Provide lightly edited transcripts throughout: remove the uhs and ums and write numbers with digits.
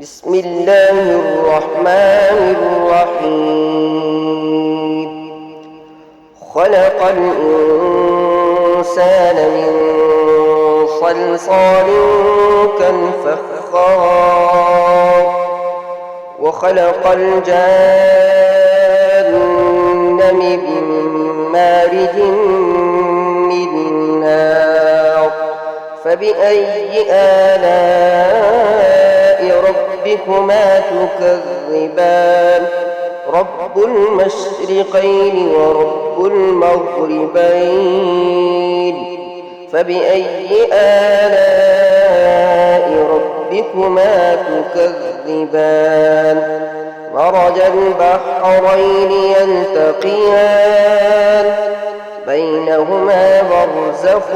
بسم الله الرحمن الرحيم. خلق الإنسان من صلصال كالفخار وخلق الجان من مارج من نار فبأي آلاء ربكما تكذبان رب المشرقين ورب المغربين فبأي آلاء ربكما تكذبان مرج البحرين يلتقيان بينهما برزخ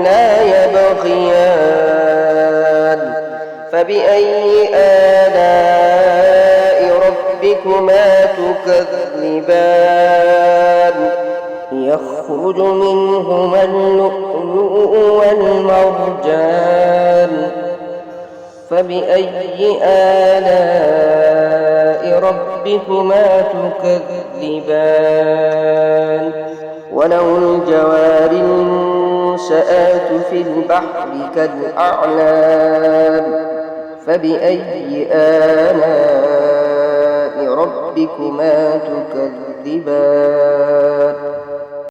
لا يبغيان فبأي آلاء ربكما تكذبان يخرج منهما اللؤلؤ والمرجان فبأي آلاء ربكما تكذبان وله الجوار المنشآت في البحر كالأعلام فبأي آلاء ربكما تكذبان